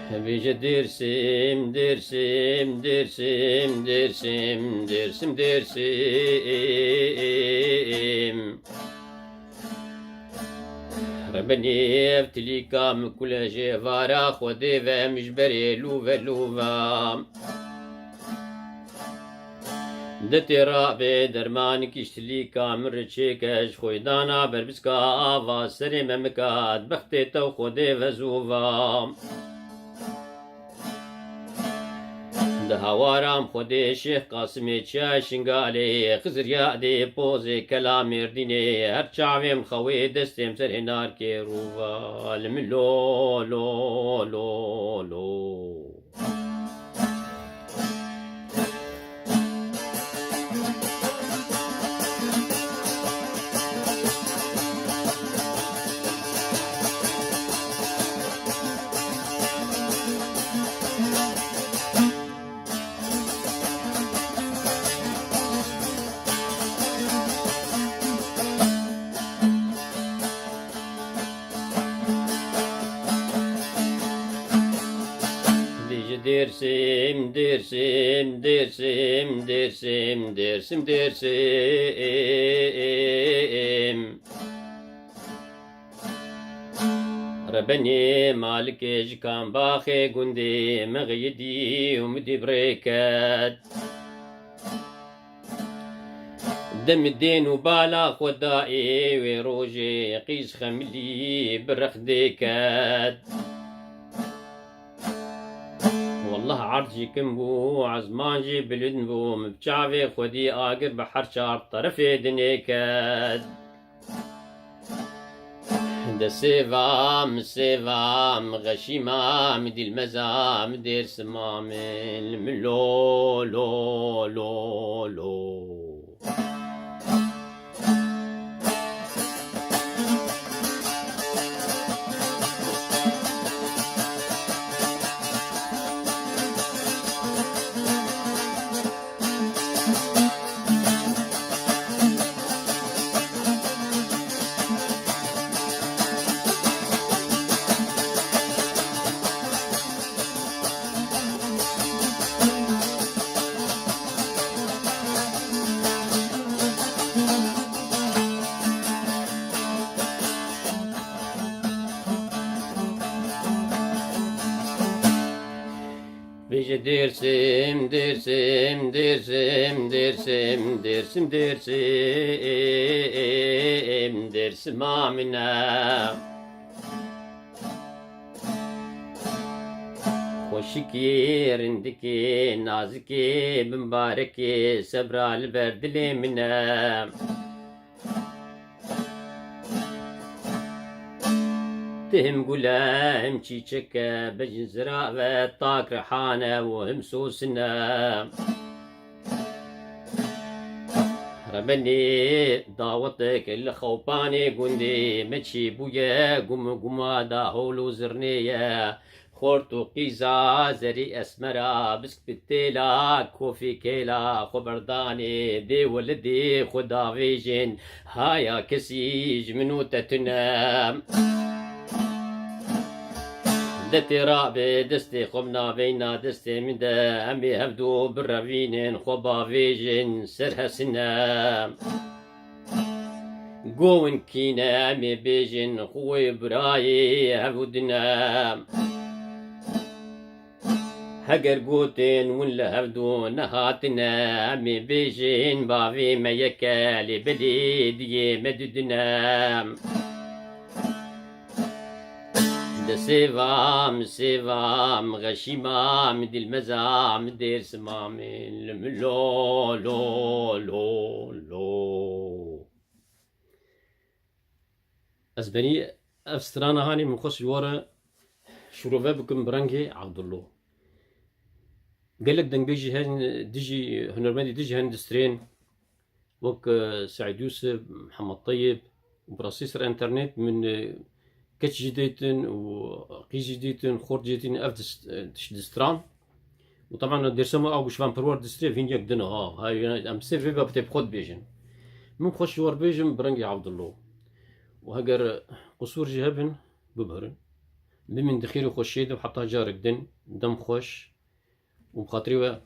Bije dersim, dersim, dersim, dersim, dersim, dersim. ربني ابتلي كام كل جيفارا خودي مجبري لوفا لوفا دتي رابي درمان كيشتلي كام رتشيكش خويدانا بربسكا آفا سري ممكات بختي تو خودي وزوفا ده هوارم خودي شيخ قاسمي تشاي شنقالي خزر يادي بوزي كلام يرديني هرچاويم خوي دستيم سر نار كي روفا الملو لو لو لو dersim, dersim, dersim, dersim, dersim, dersim. ربني مالك كان باخي قندي مغيدي ومدي بريكات دم الدين وبالا خدائي وروجي قيس خملي برخديكات والله عرجي كمبو عزمانجي بلدنبو مبشعفي خودي آقر بحر شار طرفي دنيكاد ده سيفام سيفام غشيمام دي المزام دير سمام الملو لو لو لو Bije dersim, dersim, dersim, dersim, dersim, dersim, dersim amina. Hoşiki, rindiki, naziki, mübareki, sebral verdilimine. تهم قولهم تشيشكا بجزرا وطاك رحانة وهمسوسنا ربني دعوتك اللي خوباني قندي متشي بويا قم قما دا هولو زرنية خورتو قيزا زري اسمرا بسك بالتيلا كوفي كيلا خبرداني دي ولدي خدا فيجن هايا كسيج منو تتنام دتي رابي دستي خمنا بينا دستي من دا أمي هبدو بالرافينين خبا فيجن سرها سنا قوين كينا أمي بيجن خوي براي هبودنا هجر قوتين ولا هبدو نهاتنا أمي بيجن بافي ما يكالي بليدي مددنا سيفام سيفام غشيمام دي المزام دير سمام لو لو لو لو أزبني أفسترانا هاني من خش ورا شروفا بكم برانجي عبد الله قال لك دنگ بيجي هن ديجي هنرمندي ديجي هندسترين وك سعيد يوسف محمد طيب وبراسيسر انترنت من كتش جديتن وقيش جديتن خور جديتن اف دستران وطبعا درسمو او شفان برور دستري فين يقدنا هاي ام سير فيبا بتب خود بيجن من خوش ور بيجن برنجي عبد الله وهجر قصور جهبن ببهرن بمن دخيل وخشيد وحطها جارك دن دم خوش وبخاطري